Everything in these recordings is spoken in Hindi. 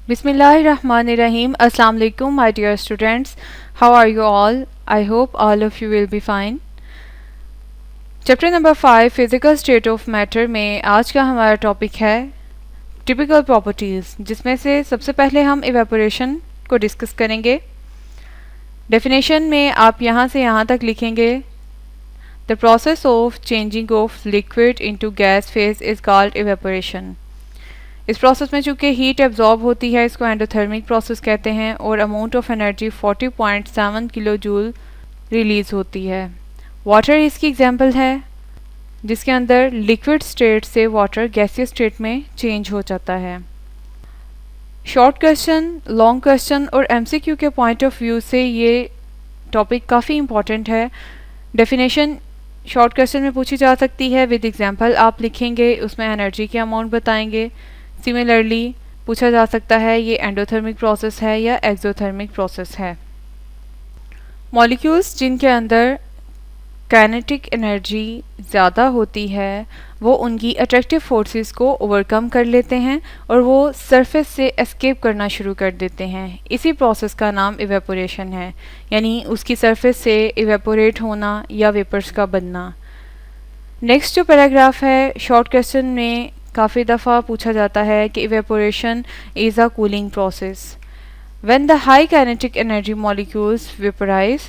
Bismillahirrahmanirrahim. Assalamu alaikum, my dear students. How are you all? I hope all of you will be fine. Chapter number 5 physical state of matter में आज का हमारा टॉपिक है टिपिकल प्रॉपर्टीज़, जिसमें से सबसे पहले हम इवेपोरेशन को डिस्कस करेंगे। डेफिनेशन में आप यहाँ से यहाँ तक लिखेंगे, the process of changing of liquid into gas phase is called evaporation. इस प्रोसेस में चूँकि हीट एब्जॉर्ब होती है, इसको एंडोथर्मिक प्रोसेस कहते हैं, और amount of energy 40.7 kilo joule release होती है। वाटर इसकी एग्जांपल है, जिसके अंदर लिक्विड स्टेट से वाटर गैसियस स्टेट में चेंज हो जाता है। शॉर्ट क्वेश्चन, लॉन्ग क्वेश्चन और एमसीक्यू के पॉइंट ऑफ व्यू से ये टॉपिक काफ़ी इम्पॉर्टेंट है। डेफिनेशन शॉर्ट क्वेश्चन में पूछी जा सकती है, विद एग्जांपल आप लिखेंगे, उसमें एनर्जी के अमाउंट बताएंगे। सिमिलरली पूछा जा सकता है ये एंडोथर्मिक प्रोसेस है या एक्सोथर्मिक प्रोसेस है। मॉलिक्यूल्स जिनके अंदर काइनेटिक एनर्जी ज़्यादा होती है वो उनकी अट्रैक्टिव फोर्सेस को ओवरकम कर लेते हैं और वो सरफेस से एस्केप करना शुरू कर देते हैं। इसी प्रोसेस का नाम इवेपोरेशन है, यानी उसकी सरफेस से इवेपोरेट होना या वेपर्स का बनना। नेक्स्ट जो पैराग्राफ है, शॉर्ट क्वेश्चन में काफ़ी दफ़ा पूछा जाता है कि evaporation is a cooling process. When the high kinetic energy molecules vaporise,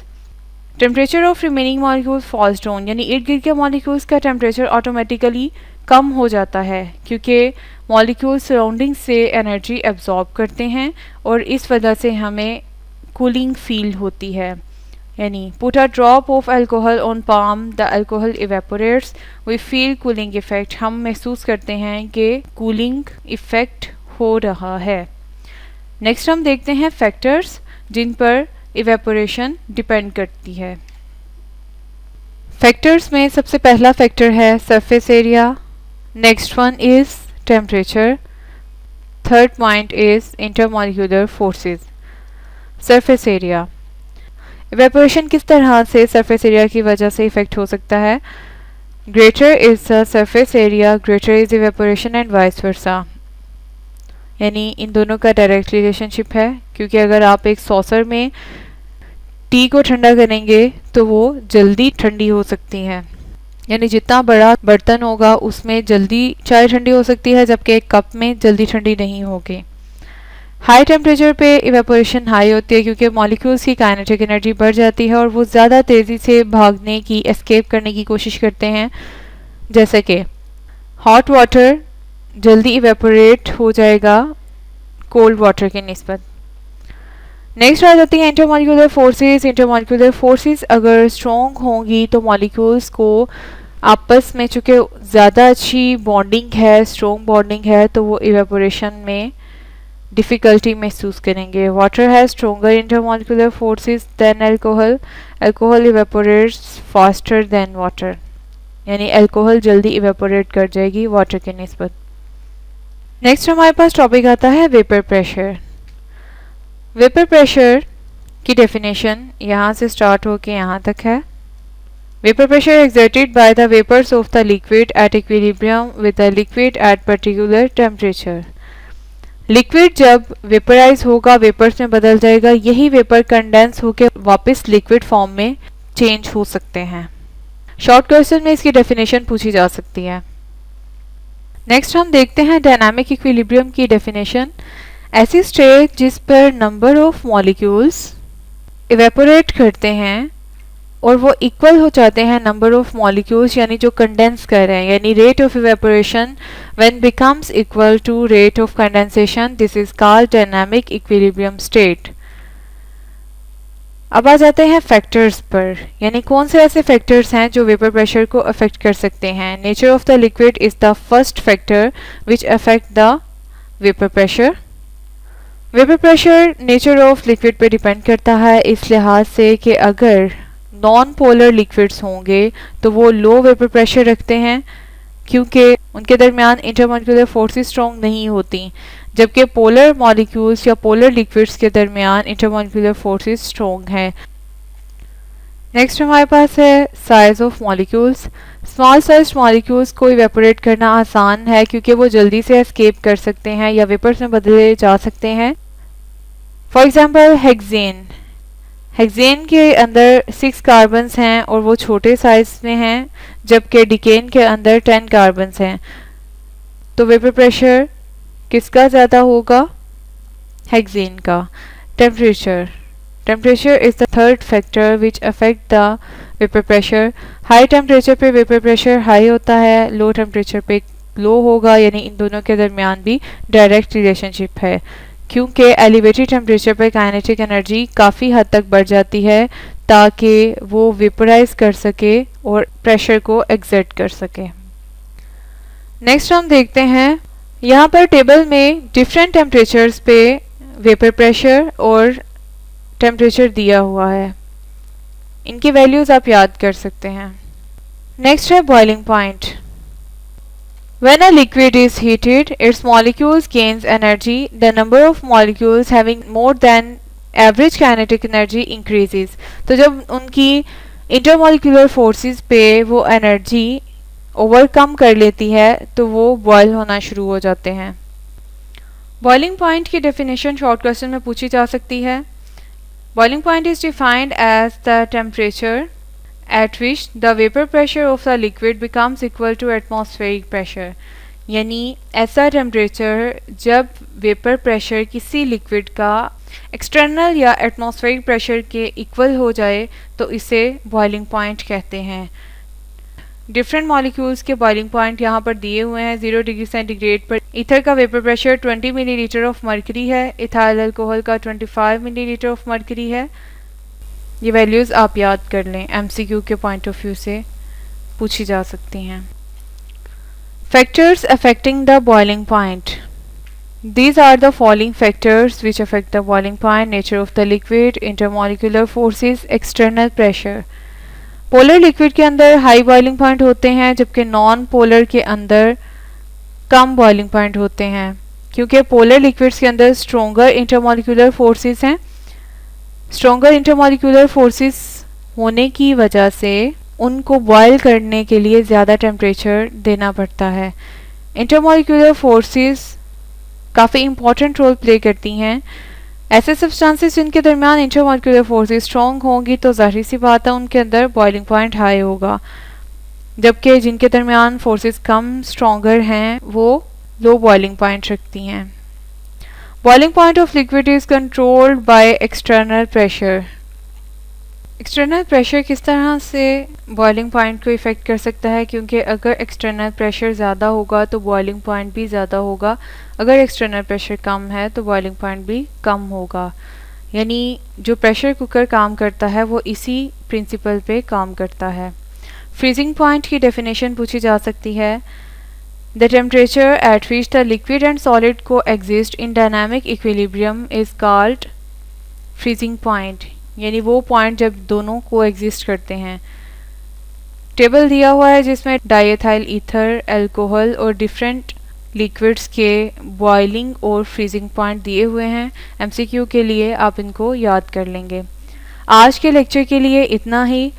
temperature of remaining molecules falls down, यानी इर्द गिर्द के मॉलिक्यूल्स का टेम्परेचर ऑटोमेटिकली कम हो जाता है, क्योंकि मॉलिक्यूल्स सराउंडिंग से एनर्जी एब्जॉर्ब करते हैं और इस वजह से हमें कूलिंग फील होती है। यानी put a drop of alcohol on palm, the alcohol evaporates, we feel cooling effect, हम महसूस करते हैं कि कूलिंग इफेक्ट हो रहा है। नेक्स्ट हम देखते हैं फैक्टर्स जिन पर इवेपोरेशन डिपेंड करती है। फैक्टर्स में सबसे पहला फैक्टर है surface area, next one is temperature, third point is intermolecular forces. Surface area, evaporation किस तरह से सरफेस एरिया की वजह से इफेक्ट हो सकता है। Greater is the surface area, greater is evaporation and vice versa, यानी इन दोनों का डायरेक्ट रिलेशनशिप है, क्योंकि अगर आप एक सॉसर में टी को ठंडा करेंगे तो वो जल्दी ठंडी हो सकती है, यानी जितना बड़ा बर्तन होगा उसमें जल्दी चाय ठंडी हो सकती है, जबकि एक कप में जल्दी ठंडी नहीं होगी। हाई टेम्परेचर पे इवेपोरेशन हाई होती है, क्योंकि मॉलिक्यूल्स की काइनेटिक एनर्जी बढ़ जाती है और वो ज़्यादा तेज़ी से भागने की, एस्केप करने की कोशिश करते हैं। जैसे कि हॉट वाटर जल्दी इवेपोरेट हो जाएगा कोल्ड वाटर की निस्बत। नेक्स्ट आ जाती है इंटरमॉलिक्यूलर फोर्सेस। इंटरमॉलिक्यूलर फोर्सेस अगर स्ट्रॉन्ग होंगी तो मॉलिक्यूल्स को आपस में, चूँकि ज़्यादा अच्छी बॉन्डिंग है, स्ट्रॉन्ग बॉन्डिंग है, तो वो इवेपोरेशन में डिफ़िकल्टी महसूस करेंगे। Water has stronger intermolecular forces than alcohol, alcohol evaporates faster than water, यानी अल्कोहल जल्दी इवेपोरेट कर जाएगी वाटर के निस्बत। नेक्स्ट हमारे पास टॉपिक आता है वेपर प्रेशर। वेपर प्रेशर की डेफिनेशन यहाँ से स्टार्ट होके यहाँ तक है। Vapour pressure exerted by the vapors of the liquid at equilibrium with the liquid at particular temperature। Liquid जब वेपराइज होगा, वेपर्स में बदल जाएगा, यही वेपर कंडेंस होकर वापस लिक्विड फॉर्म में चेंज हो सकते हैं। शॉर्ट क्वेश्चन में इसकी डेफिनेशन पूछी जा सकती है। नेक्स्ट हम देखते हैं डायनामिक इक्विलिब्रियम की डेफिनेशन। ऐसी स्टेट जिस पर नंबर ऑफ मॉलिक्यूल्स इवेपोरेट करते हैं और वो इक्वल हो जाते हैं नंबर ऑफ मॉलिक्यूल्स, यानी जो कंडेंस कर रहे हैं, यानी rate of evaporation when becomes equal to rate of condensation, this is called dynamic equilibrium state. अब आ जाते हैं फैक्टर्स पर, यानी कौन से ऐसे फैक्टर्स हैं जो वेपर प्रेशर को अफेक्ट कर सकते हैं। Nature of the liquid is the first factor which affect the vapour pressure. Vapour pressure nature of liquid पे डिपेंड करता है, इस लिहाज से कि अगर नॉन पोलर लिक्विड्स होंगे तो वो लो वेपर प्रेशर रखते हैं, क्योंकि उनके दरमियान इंटरमॉलिक्यूलर फोर्सेस स्ट्रॉन्ग नहीं होती, जबकि पोलर मॉलिक्यूल्स या पोलर लिक्विड्स के दरमियान इंटरमॉलिक्यूलर फोर्सेस स्ट्रॉन्ग है। नेक्स्ट हमारे पास है size of molecules. Small size molecules को इवेपोरेट करना आसान है क्योंकि वो जल्दी से एस्केप कर सकते हैं या वेपर्स में बदले जा सकते हैं। For example hexane. हेक्सेन के अंदर 6 कार्बन्स हैं और वो छोटे साइज में हैं, जबकि डिकेन के अंदर 10 कार्बन्स हैं। तो वेपर प्रेशर किसका ज़्यादा होगा? हेक्सेन का। Temperature. Temperature is the third factor which affect the vapor pressure. High temperature पे vapor pressure high होता है, low temperature पे low होगा, यानी इन दोनों के दरमियान भी direct relationship है क्योंकि elevated temperature पे kinetic energy काफ़ी हद तक बढ़ जाती है ताकि वो vaporize कर सके और pressure को exert कर सके। नेक्स्ट हम देखते हैं, यहाँ पर टेबल में डिफरेंट टेम्परेचर्स पे वेपर प्रेशर और टेम्परेचर दिया हुआ है, इनकी वैल्यूज आप याद कर सकते हैं। नेक्स्ट है boiling point. When a liquid is heated, its molecules gains energy. The number of molecules having more than average kinetic energy increases. तो जब उनकी इंटरमोलिकुलर फोर्सेस पे वो एनर्जी ओवरकम कर लेती है तो वो बॉयल होना शुरू हो जाते हैं। बॉइलिंग पॉइंट की डेफिनेशन शॉर्ट क्वेश्चन में पूछी जा सकती है। Boiling point is defined as the temperature at which the vapor pressure of the liquid becomes equal to atmospheric pressure. यानी ऐसा टेम्परेचर जब वेपर प्रेशर किसी लिक्विड का एक्सटर्नल या एटमॉस्फेरिक प्रेशर के इक्वल हो जाए तो इसे बॉइलिंग पॉइंट कहते हैं। डिफरेंट मॉलिक्यूल्स के बॉइलिंग पॉइंट यहाँ पर दिए हुए हैं। 0 डिग्री सेंटीग्रेड पर ईथर का vapour pressure 20 millilitre of mercury है, इथाइल अल्कोहल का 25 मिलीलीटर ऑफ मर्करी है। ये वैल्यूज़ आप याद कर लें, एमसीक्यू के पॉइंट ऑफ व्यू से पूछी जा सकती हैं। Factors affecting the boiling point. These are the following factors which affect the boiling point: nature of the liquid, intermolecular forces, external pressure. Polar liquid के अंदर हाई बॉइलिंग पॉइंट होते हैं जबकि नॉन पोलर के अंदर कम बॉइलिंग पॉइंट होते हैं क्योंकि पोलर लिक्विड्स के अंदर स्ट्रोंगर इंटरमोलिकुलर फोर्सेस हैं। स्ट्रोंगर इंटरमोलिकुलर फोर्सेस होने की वजह से उनको बॉयल करने के लिए ज़्यादा टेम्परेचर देना पड़ता है। इंटरमोलिकुलर फोर्सेस काफ़ी इंपॉर्टेंट रोल प्ले करती हैं। ऐसे सब्सटेंसेस जिनके दरमियान इंटरमोलिकुलर फोर्सेस स्ट्रॉन्ग होंगी तो जाहिर सी बात है उनके अंदर बॉइलिंग पॉइंट हाई होगा, जबकि जिनके दरमियान फोर्सेस कम स्ट्रॉन्गर हैं वो लो बॉइलिंग पॉइंट रखती हैं। Boiling point of liquid is controlled by external pressure. External pressure किस तरह से बॉइलिंग पॉइंट को इफ़ेक्ट कर सकता है, क्योंकि अगर एक्सटर्नल प्रेशर ज़्यादा होगा तो बॉइलिंग पॉइंट भी ज़्यादा होगा, अगर एक्सटर्नल प्रेशर कम है तो बॉइलिंग पॉइंट भी कम होगा। यानी जो प्रेशर कुकर काम करता है वो इसी प्रिंसिपल पे काम करता है। फ्रीजिंग पॉइंट की डेफिनेशन पूछी जा सकती है। The temperature at which the liquid and solid coexist in dynamic equilibrium is called freezing point, यानी वो पॉइंट जब दोनों को एग्जिस्ट करते हैं। टेबल दिया हुआ है जिसमें डाइएथाइल ईथर, अल्कोहल और डिफरेंट लिक्विड्स के बॉइलिंग और फ्रीजिंग पॉइंट दिए हुए हैं। एमसीक्यू के लिए आप इनको याद कर लेंगे। आज के लेक्चर के लिए इतना ही।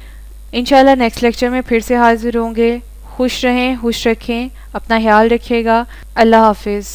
इंशाल्लाह नेक्स्ट लेक्चर में फिर से हाजिर होंगे। खुश रहें, खुश रखें, अपना ख्याल रखिएगा। अल्लाह हाफिज़।